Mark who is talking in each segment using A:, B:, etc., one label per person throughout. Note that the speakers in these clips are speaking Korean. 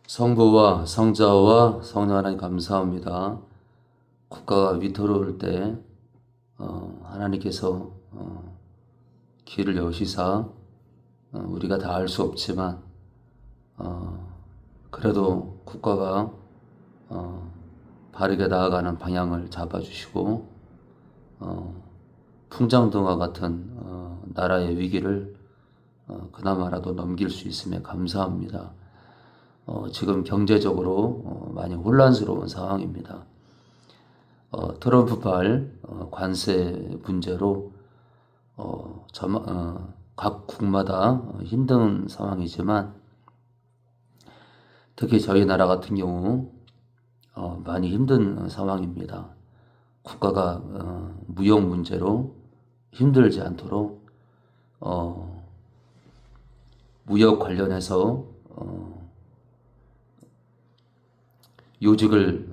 A: 성부와 성자와 성령 하나님 감사합니다. 국가가 위태로울 때 하나님께서 길을 여시사 우리가 다 알 수 없지만 그래도 국가가 바르게 나아가는 방향을 잡아주시고 풍장등화 같은 나라의 위기를 그나마라도 넘길 수 있음에 감사합니다. 지금 경제적으로 많이 혼란스러운 상황입니다. 트럼프발 관세 문제로 각 국마다 힘든 상황이지만 특히 저희 나라 같은 경우 많이 힘든 상황입니다. 국가가 무역 문제로 힘들지 않도록 무역 관련해서 요직을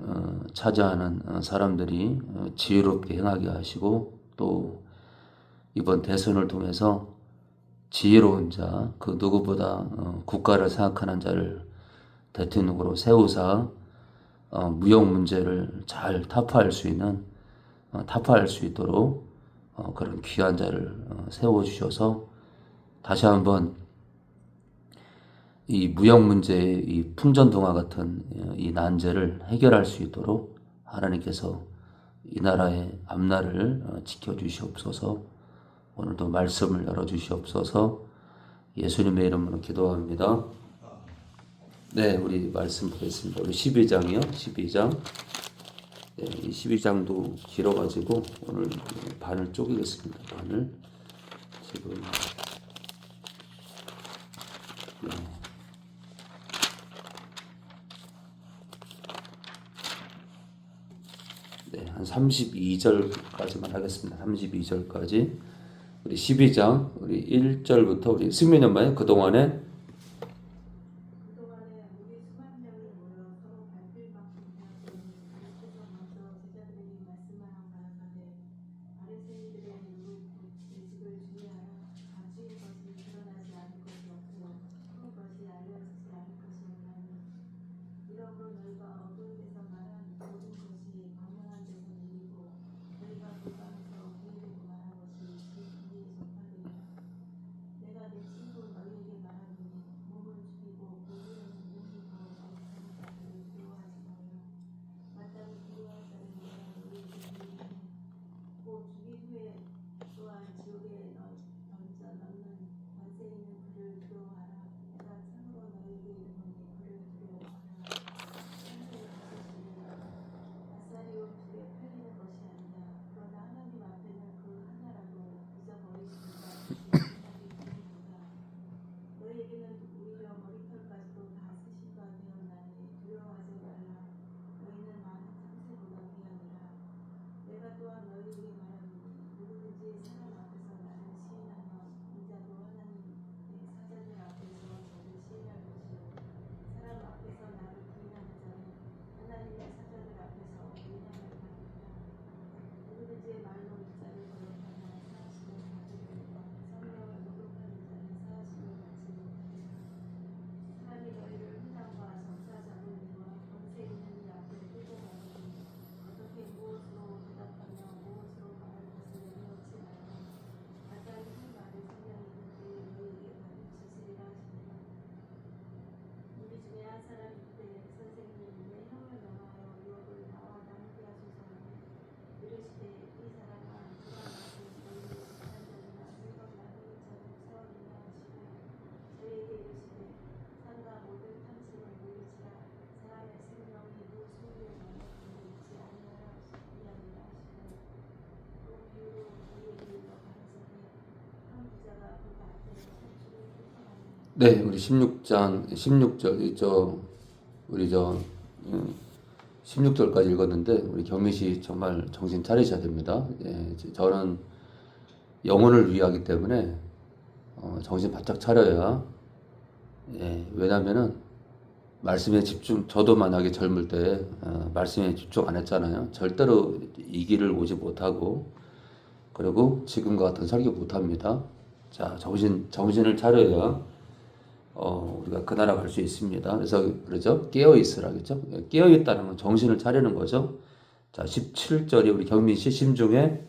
A: 차지하는 사람들이 지혜롭게 행하게 하시고 또 이번 대선을 통해서 지혜로운 자, 그 누구보다 국가를 생각하는 자를 대통령으로 세우사 무역 문제를 잘 타파할 수 있도록 그런 귀한 자를 세워주셔서 다시 한번 이 무역 문제의 이 풍전등화 같은 이 난제를 해결할 수 있도록 하나님께서 이 나라의 앞날을 지켜주시옵소서. 오늘도 말씀을 열어주시옵소서. 예수님의 이름으로 기도합니다. 네, 우리 말씀 보겠습니다. 우리 12장이요. 12장. 네, 이 12장도 길어가지고 오늘 반을 쪼개겠습니다. 반을. 지금. 네. 네, 한 32절까지만 하겠습니다. 32절까지. 우리 12장, 우리 1절부터 우리 승민이 엄마요. 그동안에
B: 우리 수만 명이 모여 서로 밟힐 만큼 되었더니 그리스도가 먼저 제자들에게 말씀하여 가라사대 바리새인들의 누구 예식을 주의하라. 감추인 것이 드러나지 않을 것이 없고 푸른 것이 알려지지 않을 것이 없나니 이러므로 너희가 어두운 데서 말한 모든 것이 광명한 데서 들리고 너희가 골방에서 부인되고 말한 것이 집 위에 전파되리라. 내가 내 친구 너희에게 말하노니 몸을 죽이고 고기를 묵히고 어리석은 자들을 두려워하지 말라. 마땅히 두려워할 자는 내가 너희에게 이르노니 곧 죽인 후에 또한 지옥에 던져 넣는 관세 있는 그를 두려워하라. 내가 참으로 너희에게 이르노니 그를 두려워하라. 천국의 버섯이라 아싸리 온 불에 팔리는 것이 아니라 그러나 하나님 앞에는 그 하나라도 잊어버리시는 바 없이 너희에게는 오히려 머리털까지도 다 쓰신 바 되었나니 두려워하지 말라. 너희는 많은 참새보다 귀하니라. 내가 또한 너희에게 말하노니 누구든지 사람 앞에서 나를 시인하면 인자도 하나님의 사자들 앞에서 저를 시인할 것이요 사람 앞에서 나를 부인하는 자는 하나님의 사자들 앞에서 부인함을 받으리라. 누구든지 말로 인자를 거역하면 사하심을 받으리라. 성령을 모독하는 자는 사하심을 받지 못하리라. 사람이 너희를 회당과 전사 잡음이와 권세 있는 이 앞에 끌고 가거니 어떻게 무엇으로 대답하며 무엇으로 말할 것을 내놓지 말고 마땅히 한 말을 성령이 그때 너희에게 가르치시리라 하시니라. 우리 중에 한 사람이 그때 선생님 내 형을 명하여 유업을 나와 함께 하소서 하매 이르시되 이 사람아 누가 너를 너희를 시한 자들이나 생각나는 자를 세웠느냐 하시고 저희에게 이르시되 산과 모든 탐심을 물리치라. 사람의 생명이 누 소유에 넣어놓고 있지 아니하라 하시니라 하시고 또 비유로 저희에게 일러 가라사대 한 부자가 그 밭에 산출을 쫓아가니
A: 네, 우리 16장 16절 우리 16절까지 읽었는데 우리 경민 씨 정말 정신 차리셔야 됩니다. 예, 저는 영혼을 위하기 때문에 정신 바짝 차려야. 예, 왜냐면은 말씀에 집중. 저도 만약에 젊을 때 말씀에 집중 안 했잖아요. 절대로 이 길을 오지 못하고 그리고 지금과 같은 설교 못합니다. 자, 정신을 차려야 우리가 그 나라 갈 수 있습니다. 그래서 그러죠. 깨어 있으라겠죠. 깨어 있다는 건 정신을 차리는 거죠. 자, 17절이 우리 경민 씨 심중에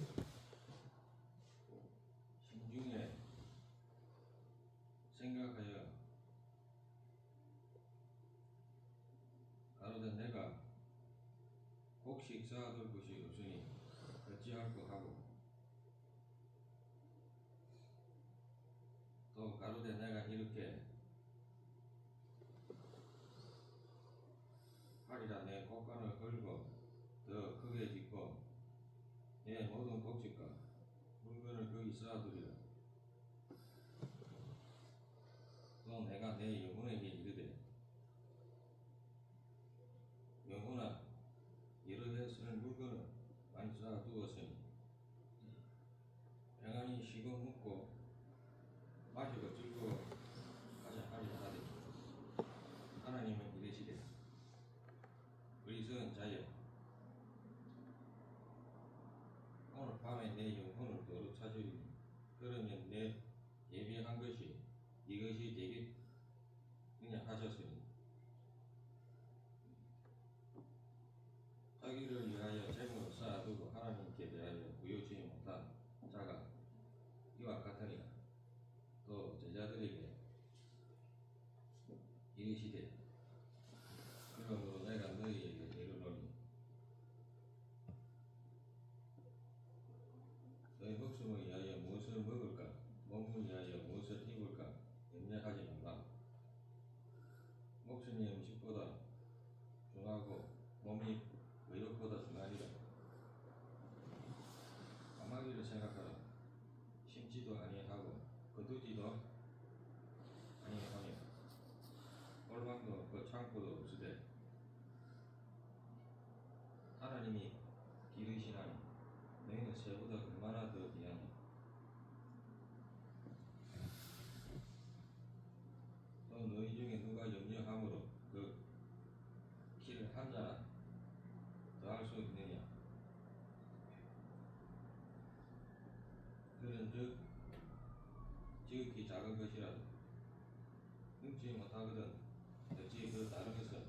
C: 심중에 생각하여 가로되 내가 곡식 쌓아둘 곳이 없으니 어찌할꼬 하고 또 가로되 내가 이렇게 하리라. 내 곡간을 걸고 더 크게 짓고 내 모든 곡식과 물건을 거기 쌓아두리라. 또 내가 내 영혼에게 이르되 영혼아 이르되 쓸 물건을 많이 쌓아두었으니 평안히 쉬고 먹고 마시고 즐거워 하자 하리라 하되 하나님은 이르시되 어리석은 자여 오늘 밤에 내 영혼을 너로 찾으리니 그러면 내 예비한 것이 이것이 되겠느냐 하셨으니 자기를 위하여 재물을 쌓아두고 하나님께 대하여 부요치 못한 자가 이와 같으니라. 또 제자들에게 이르시되 그러므로 내가 너희에게 이르노니 너희 목숨을 위하여 무엇을 먹을까 몸을 위하여 무엇을 입을까 염려하지 말라. 목숨이 음식보다 중하고 몸이 의욕보다 중하니라. 까마귀를 생각하라. 심지도 아니하고 거두지도 아니하니 꼴방도 없고 창고도 없으되 하나님이 기르시나니 너희는 새보다 얼마나 더 귀하니. 또 너희 중에 누가 염려함으로 그 키를 한 자나 더할 수 있느냐. 그런즉 지극히 작은 것이라도 능치 못하거든 어찌 그 다른 것은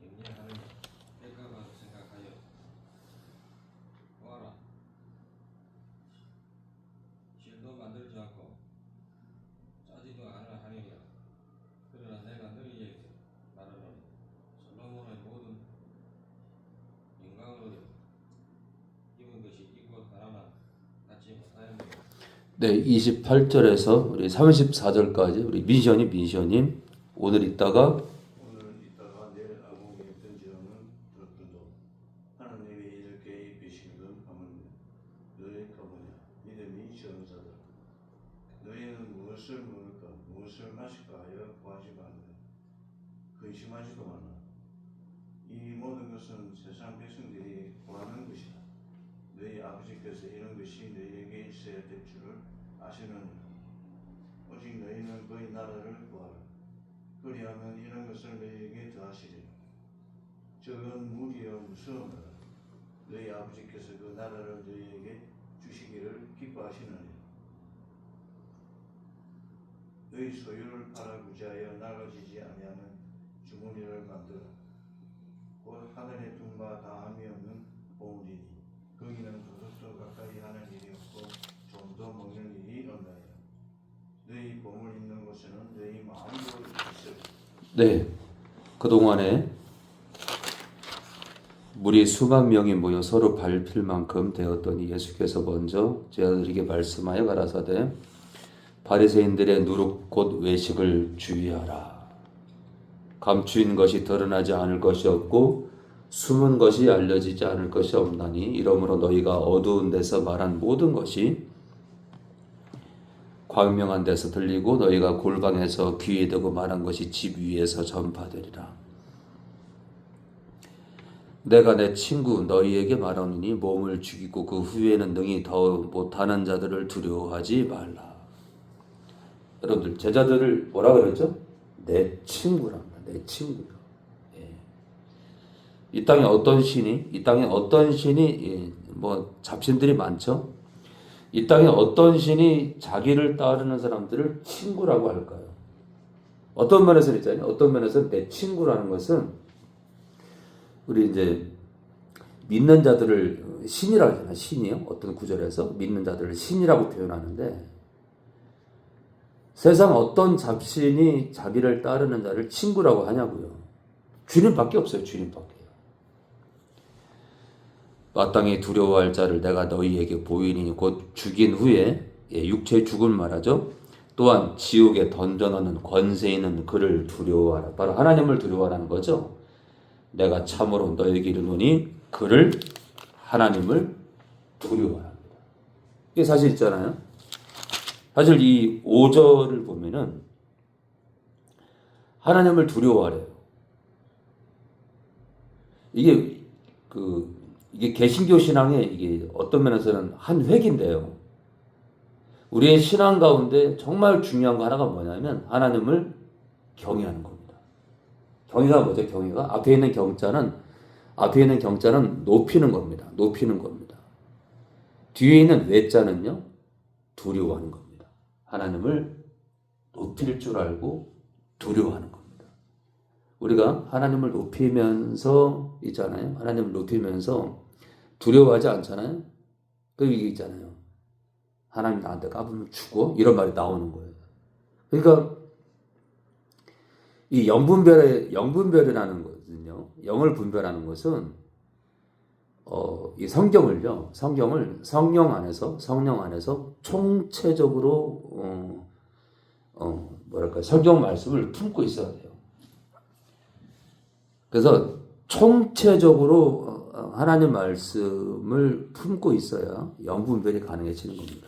C: 염려하느냐. 백합을 생각하여 보아라. 실도 만들지 않고 짜지도 않으라 하느니라. 그러나 내가 너희에게 말하노니 솔로몬의 모든 영광으로 입은 것이 이곳 하나만 갖지 못하였느냐.
A: 네, 28절에서 우리 34절까지 우리 민시님 오늘 있다가
D: 오늘 있다가 내일 아궁이에 던지라는 들었던도 하나님이 이렇게 입히시거든 하면 너희가 뭐냐 믿음이 적은 자들 너희는 무엇을 먹을까 무엇을 마실까 하여 구하지 말라. 근심하지도 말라. 이 모든 것은 세상 백성들이 구하는 것이다. 너희 아버지께서 이런 것이 너희에게 있어야 될 줄을 아시느니라. 오직 너희는 그의 나라를 구하라. 그리하면 이런 것을 너희에게 더하시리라. 적은 무리여 무서워하라. 너희 아버지께서 그 나라를 너희에게 주시기를 기뻐하시느니라. 너희 소유를 팔아 구제하여 나가지지 아니하는 주머니를 만들어. 곧 하늘의 둥과 다함이 없는 보물이니 거기는 도둑도 가까이 하는 일이 없고 좀도 먹는 일이 없나이다. 너희 보물 있는 곳에는 너희 마음도 있으리라.
A: 네, 그동안에 무리 수만 명이 모여 서로 밟힐 만큼 되었더니 예수께서 먼저 제자들에게 말씀하여 가라사대 바리새인들의 누룩 곧 외식을 주의하라. 감추인 것이 드러나지 않을 것이 없고 숨은 것이 알려지지 않을 것이 없나니 이러므로 너희가 어두운 데서 말한 모든 것이 광명한 데서 들리고 너희가 골방에서 귀에 대고 말한 것이 집 위에서 전파되리라. 내가 내 친구 너희에게 말하노니 몸을 죽이고 그 후에는 능히 더 못하는 자들을 두려워하지 말라. 여러분들 제자들을 뭐라 그랬죠? 내 친구랍니다. 내 친구요. 예. 이 땅에 어떤 신이 뭐 잡신들이 많죠. 이 땅에 어떤 신이 자기를 따르는 사람들을 친구라고 할까요? 어떤 면에서는 있잖아요. 어떤 면에서는 내 친구라는 것은 우리 이제 믿는 자들을 신이라고 하잖아요. 신이요. 어떤 구절에서 믿는 자들을 신이라고 표현하는데 세상 어떤 잡신이 자기를 따르는 자를 친구라고 하냐고요. 주님밖에 없어요. 주님밖에. 마땅히 두려워할 자를 내가 너희에게 보이니 곧 죽인 후에 육체의 죽음을 말하죠. 또한 지옥에 던져넣는 권세 있는 그를 두려워하라. 바로 하나님을 두려워하라는 거죠. 내가 참으로 너에게 이르노니 그를 하나님을 두려워합니다. 이게 사실 있잖아요. 사실 이 5절을 보면은 하나님을 두려워하래요. 이게 개신교 신앙의 이게 어떤 면에서는 한 획인데요. 우리의 신앙 가운데 정말 중요한 거 하나가 뭐냐면 하나님을 경외하는 겁니다. 경외가 뭐죠? 경외가 앞에 있는 경자는 높이는 겁니다. 높이는 겁니다. 뒤에 있는 외자는요 두려워하는 겁니다. 하나님을 높일 줄 알고 두려워하는 겁니다. 우리가 하나님을 높이면서 있잖아요. 하나님을 높이면서 두려워하지 않잖아요. 그리고 이게 있잖아요. 하나님 나한테 까불면 죽어? 이런 말이 나오는 거예요. 그러니까 이 영분별이라는 것은요. 영을 분별하는 것은 이 성경을 성령 안에서 총체적으로 성경 말씀을 품고 있어야 돼요. 그래서 총체적으로 하나님 말씀을 품고 있어야 영분별이 가능해지는 겁니다.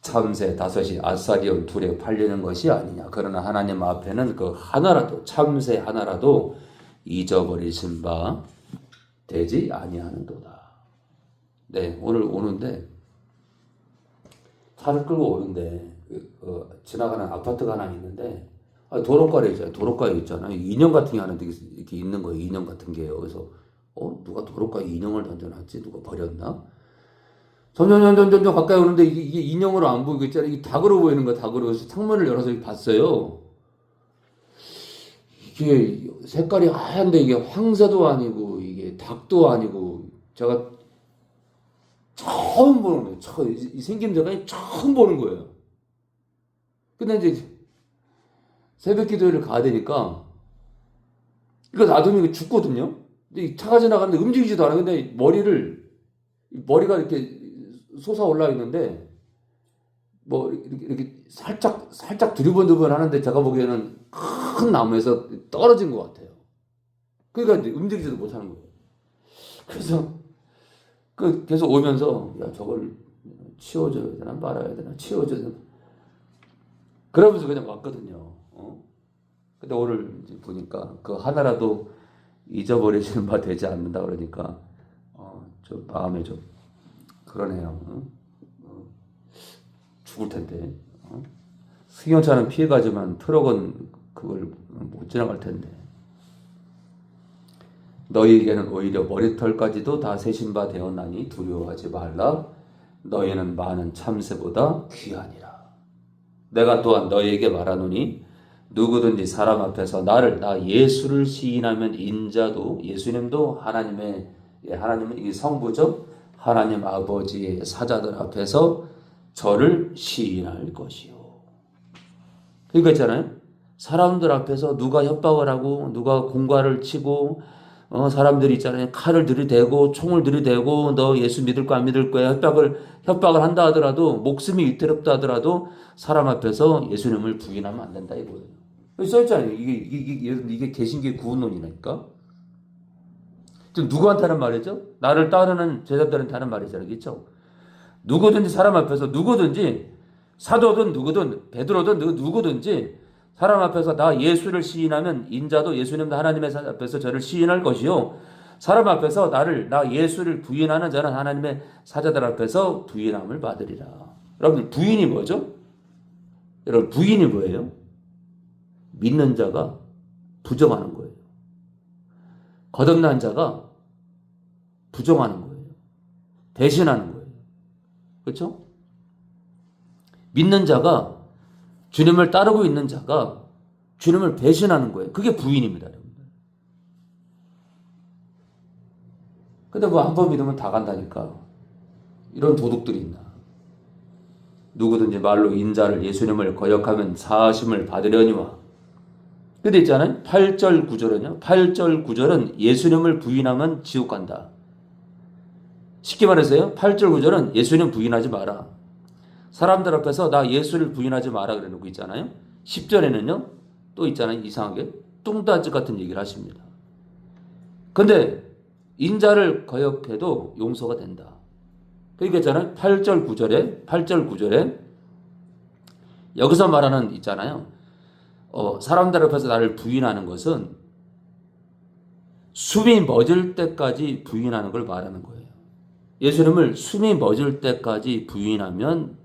A: 참새 다섯이 아사리온 둘에 팔리는 것이 아니냐. 그러나 하나님 앞에는 그 하나라도 참새 하나라도 잊어버리신 바 되지 아니하는도다. 네, 오늘 오는데 차를 끌고 오는데 지나가는 아파트가 하나 있는데 도로가에 있잖아요. 도로가에 있잖아요. 인형 같은 게 하나 이렇게 있는 거예요. 인형 같은 게요. 그래서 누가 도로가에 인형을 던져놨지? 누가 버렸나? 점점 가까이 오는데 이게 인형으로 안 보이고 있잖아요. 이게 닭으로 보이는 거야. 닭으로. 그래서 창문을 열어서 봤어요. 이게 색깔이 하얀데 이게 황새도 아니고 이게 닭도 아니고 제가 처음 보는 거예요. 이 생긴 데가 처음 보는 거예요. 근데 이제 새벽 기도회를 가야 되니까 이거 놔두면 죽거든요. 근데 차가 지나가는데 움직이지도 않아. 근데 머리가 이렇게 솟아 올라 있는데 뭐 이렇게 살짝 두리번두번 하는데 제가 보기에는 큰 나무에서 떨어진 것 같아요. 그러니까 이제 움직이지도 못하는 거예요. 그래서 계속 오면서 야 저걸 치워줘야 되나 말아야 되나 치워줘야 되나 그러면서 그냥 왔거든요. 근데 오늘 이제 보니까 그 하나라도 잊어버리시는 바 되지 않는다 그러니까 좀 마음에 좀 그러네요. 죽을 텐데. 승용차는 피해가지만 트럭은 그걸 못 지나갈 텐데. 너희에게는 오히려 머리털까지도 다 세신 바 되었나니 두려워하지 말라. 너희는 많은 참새보다 귀하니라. 내가 또한 너희에게 말하노니 누구든지 사람 앞에서 나 예수를 시인하면 인자도 예수님도 하나님은 이 성부죠. 하나님 아버지의 사자들 앞에서 저를 시인할 것이요. 그러니까 있잖아요. 사람들 앞에서 누가 협박을 하고 누가 공갈을 치고 사람들이 있잖아요. 칼을 들이대고 총을 들이대고 너 예수 믿을 거야 안 믿을 거야 협박을 한다 하더라도 목숨이 위태롭다 하더라도 사람 앞에서 예수님을 부인하면 안 된다 이거예요. 써있잖아요. 이게 개신교의 구원론이니까. 지금 누구한테 하는 말이죠? 나를 따르는 제자들한테 하는 말이잖아요. 그렇죠? 누구든지 사람 앞에서 누구든지 사도든 누구든 베드로든 누구든지 사람 앞에서 나 예수를 시인하면 인자도 예수님도 하나님의 앞에서 저를 시인할 것이요. 사람 앞에서 나 예수를 부인하는 자는 하나님의 사자들 앞에서 부인함을 받으리라. 여러분 부인이 뭐죠? 여러분 부인이 뭐예요? 믿는 자가 부정하는 거예요. 거듭난 자가 부정하는 거예요. 대신하는 거예요. 그렇죠? 믿는 자가, 주님을 따르고 있는 자가 주님을 배신하는 거예요. 그게 부인입니다, 여러분들. 근데 뭐 한 번 믿으면 다 간다니까. 이런 도둑들이 있나. 누구든지 말로 인자를 예수님을 거역하면 사하심을 받으려니와. 근데 있잖아요. 8절 9절은요. 8절 9절은 예수님을 부인하면 지옥 간다. 쉽게 말해서요. 8절 9절은 예수님 부인하지 마라. 사람들 앞에서 나 예수를 부인하지 마라 그러는 거 있잖아요. 10절에는요. 또 있잖아요. 이상하게 뚱따지 같은 얘기를 하십니다. 근데 인자를 거역해도 용서가 된다. 그러니까 있잖아요. 8절 9절에 여기서 말하는 있잖아요. 사람들 앞에서 나를 부인하는 것은 숨이 멎을 때까지 부인하는 걸 말하는 거예요. 예수님을 숨이 멎을 때까지 부인하면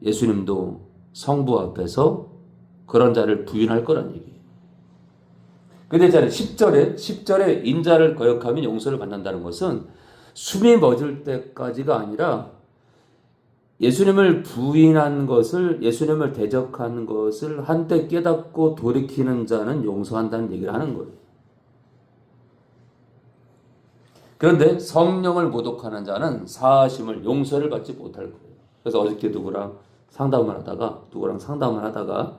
A: 예수님도 성부 앞에서 그런 자를 부인할 거란 얘기예요. 근데 있잖아요. 10절에 인자를 거역하면 용서를 받는다는 것은 숨이 멎을 때까지가 아니라 예수님을 부인한 것을, 예수님을 대적한 것을 한때 깨닫고 돌이키는 자는 용서한다는 얘기를 하는 거예요. 그런데 성령을 모독하는 자는 사하심을, 용서를 받지 못할 거예요. 그래서 어저께 누구랑 상담을 하다가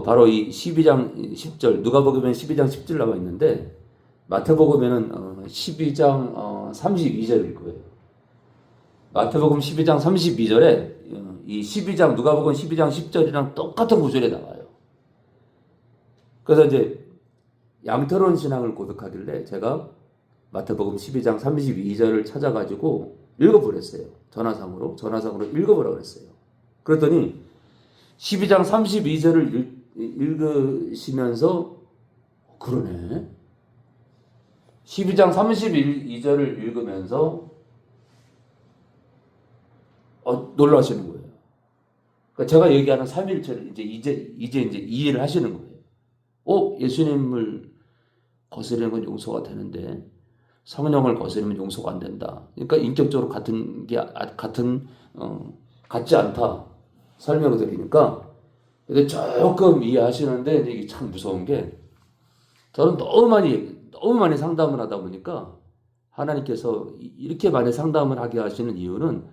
A: 바로 이 12장 10절, 누가복음에는 12장 10절 나와 있는데 마태복음에는 12장 32절일 거예요. 마태복음 12장 32절에 이 12장, 누가복음 12장 10절이랑 똑같은 구절에 나와요. 그래서 이제 양태로운 신앙을 고백하길래 제가 마태복음 12장 32절을 찾아가지고 읽어보랬어요. 전화상으로 읽어보라고 그랬어요. 그랬더니 12장 32절을 읽으시면서 그러네. 12장 32절을 읽으면서 놀라시는 거예요. 그러니까 제가 얘기하는 삼위일체를 이제 이해를 하시는 거예요. 예수님을 거스르는 건 용서가 되는데 성령을 거스르면 용서가 안 된다. 그러니까 인격적으로 같지 않다. 설명을 드리니까 근데 조금 이해하시는데 이게 참 무서운 게 저는 너무 많이 상담을 하다 보니까 하나님께서 이렇게 많이 상담을 하게 하시는 이유는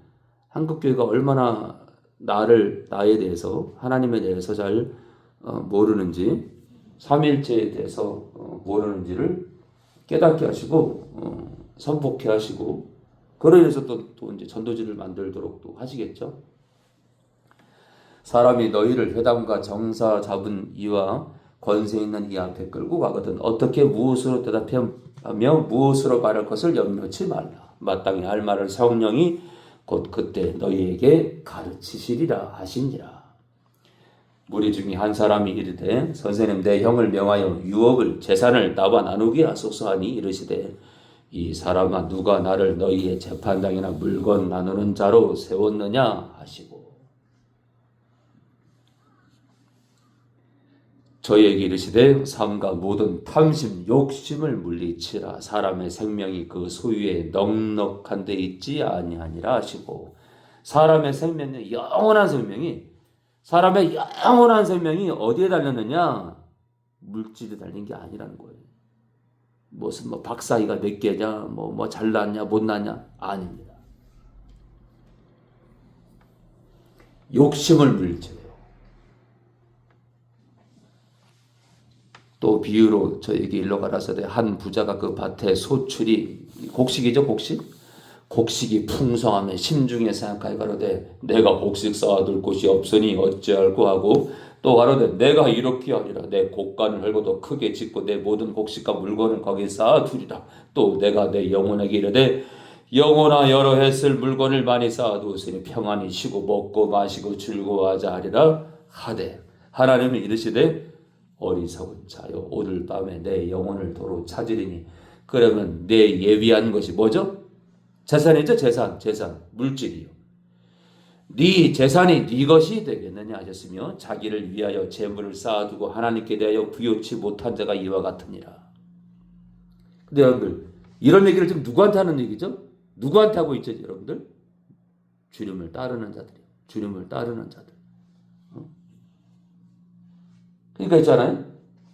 A: 한국교회가 얼마나 나에 대해서, 하나님에 대해서 잘 모르는지, 삼위일체에 대해서 모르는지를 깨닫게 하시고 선복해 하시고, 그로 인해서 또 이제 전도지를 만들도록 또 하시겠죠. 사람이 너희를 회당과 정사 잡은 이와 권세 있는 이 앞에 끌고 가거든 어떻게 무엇으로 대답하며 무엇으로 말할 것을 염려치 말라. 마땅히 할 말을 성령이 곧 그때 너희에게 가르치시리라 하시니라. 무리 중에 한 사람이 이르되 선생님 내 형을 명하여 유업을 재산을 나와 나누게 하소서 하니 이르시되 이 사람아 누가 나를 너희의 재판장이나 물건 나누는 자로 세웠느냐 하시고 저희에게 이르시되 삼가 모든 탐심 욕심을 물리치라. 사람의 생명이 그 소유에 넉넉한 데 있지 아니하니라 하시고 사람의 생명이 사람의 영원한 생명이 어디에 달렸느냐? 물질에 달린 게 아니라는 거예요. 무슨 박사이가 몇 개냐, 잘났냐, 못났냐 아닙니다. 욕심을 물리쳐요. 또 비유로 저에게 일러 가라사대 한 부자가 그 밭에 소출이 곡식이죠, 곡식이 풍성함에 심중에 생각하여 가로되 내가 곡식 쌓아둘 곳이 없으니 어찌할꼬 하고 또 가로되 내가 이렇게 하리라 내 곡간을 헐고도 크게 짓고 내 모든 곡식과 물건을 거기에 쌓아두리라. 또 내가 내 영혼에게 이르되 영혼아 여러 해 쓸 물건을 많이 쌓아두었으니 평안히 쉬고 먹고 마시고 즐거워하자 하리라 하되 하나님은 이르시되 어리석은 자여 오늘 밤에 내 영혼을 도로 찾으리니. 그러면 내 예비한 것이 뭐죠? 재산이죠. 재산 물질이요. 네 재산이 네 것이 되겠느냐 하셨으며 자기를 위하여 재물을 쌓아두고 하나님께 대하여 부요치 못한 자가 이와 같으니라. 근데 여러분들 이런 얘기를 지금 누구한테 하는 얘기죠? 누구한테 하고 있죠 여러분들? 주님을 따르는 자들이요. 주님을 따르는 자들. 그러니까 있잖아요.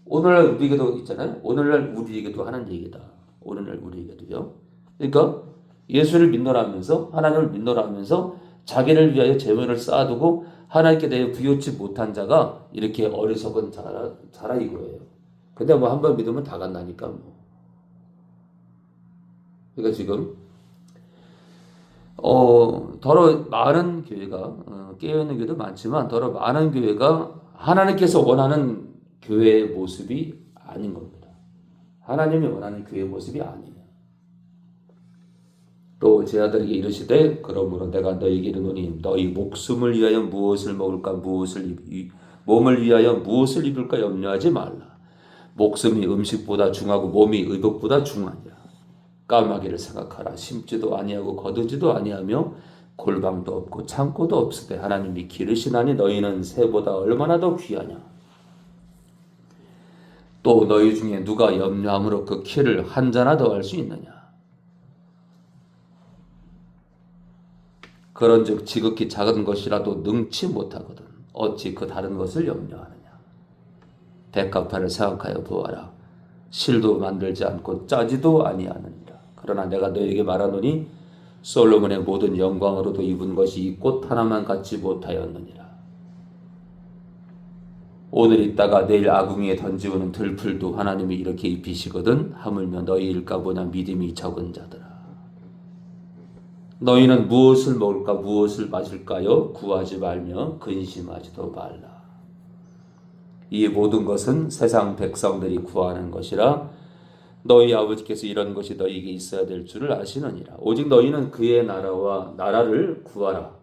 A: 오늘날 우리에게도 있잖아요. 오늘날 우리에게도 하는 얘기다. 오늘날 우리에게도요. 그러니까 예수를 믿노라면서 하나님을 믿노라면서 자기를 위하여 재물을 쌓아두고 하나님께 대해 부요치 못한 자가 이렇게 어리석은 자라 이거예요. 근데 뭐 한 번 믿으면 다 간다니까 뭐. 그러니까 지금 더러 많은 교회가 깨어있는 교회도 많지만 더러 많은 교회가 하나님께서 원하는 교회의 모습이 아닌 겁니다. 하나님이 원하는 교회의 모습이 아니에요. 또 제 아들에게 이르시되 그러므로 내가 너희에게 이르노니 너희 목숨을 위하여 무엇을 먹을까 몸을 위하여 무엇을 입을까 염려하지 말라. 목숨이 음식보다 중하고 몸이 의복보다 중하니라. 까마귀를 생각하라. 심지도 아니하고 거두지도 아니하며 골방도 없고 창고도 없으되 하나님이 기르시나니 너희는 새보다 얼마나 더 귀하냐. 또 너희 중에 누가 염려함으로 그 키를 한 자나 더 할 수 있느냐. 그런즉 지극히 작은 것이라도 능치 못하거든 어찌 그 다른 것을 염려하느냐. 백합화를 생각하여 보아라. 실도 만들지 않고 짜지도 아니하느니라. 그러나 내가 너에게 말하노니 솔로몬의 모든 영광으로도 입은 것이 이 꽃 하나만 갖지 못하였느니라. 오늘 있다가 내일 아궁이에 던지우는 들풀도 하나님이 이렇게 입히시거든 하물며 너희일까 보냐 믿음이 적은 자들아. 너희는 무엇을 먹을까 무엇을 마실까요? 구하지 말며 근심하지도 말라. 이 모든 것은 세상 백성들이 구하는 것이라 너희 아버지께서 이런 것이 너희에게 있어야 될 줄을 아시느니라. 오직 너희는 그의 나라와 나라를 구하라.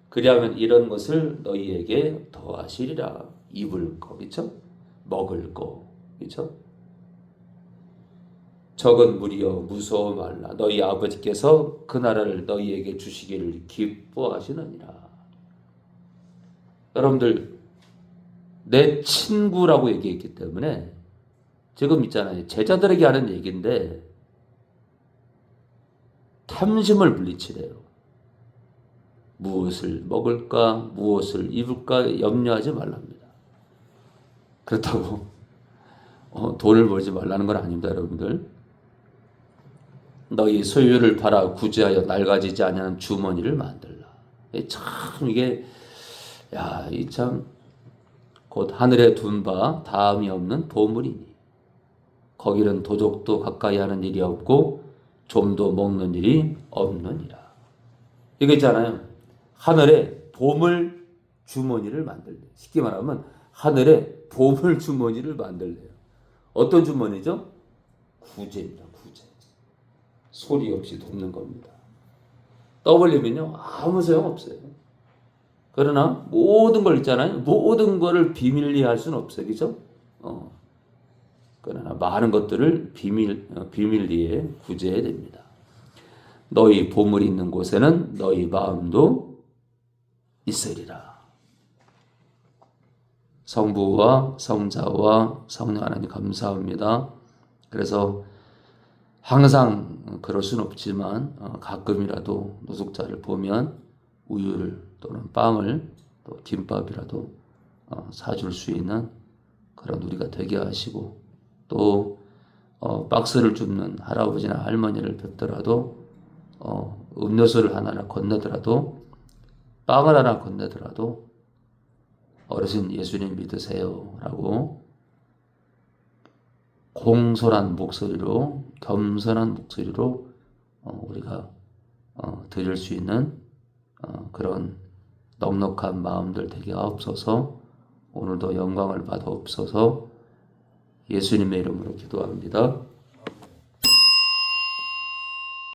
A: 그리하면 이런 것을 너희에게 더하시리라. 입을 거, 그렇죠? 먹을 거, 그렇죠? 적은 무리여 무서워 말라. 너희 아버지께서 그 나라를 너희에게 주시기를 기뻐하시느니라. 여러분들 내 친구라고 얘기했기 때문에 지금 있잖아요. 제자들에게 하는 얘기인데 탐심을 물리치래요. 무엇을 먹을까 무엇을 입을까 염려하지 말랍니다. 그렇다고 돈을 벌지 말라는 건 아닙니다. 여러분들. 너희 소유를 팔아 구제하여 낡아지지 아니하는 주머니를 만들라. 참 이게 이 참 곧 하늘에 둔 바 다음이 없는 보물이니 거기는 도적도 가까이 하는 일이 없고 좀도 먹는 일이 없느니라. 이거 있잖아요. 하늘에 보물 주머니를 만들래요. 쉽게 말하면 하늘에 보물 주머니를 만들래요. 어떤 주머니죠? 구제입니다. 구제. 소리 없이 돕는 겁니다. 떠벌리면요 아무 소용없어요. 그러나 모든 걸 있잖아요. 모든 거를 비밀리에 할 수는 없어요. 그죠? 그러나 많은 것들을 비밀리에 구제해야 됩니다. 너희 보물이 있는 곳에는 너희 마음도 있으리라. 성부와 성자와 성령 하나님 감사합니다. 그래서 항상 그럴 수는 없지만 가끔이라도 노숙자를 보면 우유를 또는 빵을 또 김밥이라도 사줄 수 있는 그런 우리가 되게 하시고 또 박스를 줍는 할아버지나 할머니를 뵙더라도 음료수를 하나 건네더라도 빵을 하나 건네더라도 어르신 예수님 믿으세요 라고 공손한 목소리로 겸손한 목소리로 우리가 드릴 수 있는 그런 넉넉한 마음들 되게 하옵소서. 오늘도 영광을 받아옵소서. 예수님의 이름으로 기도합니다.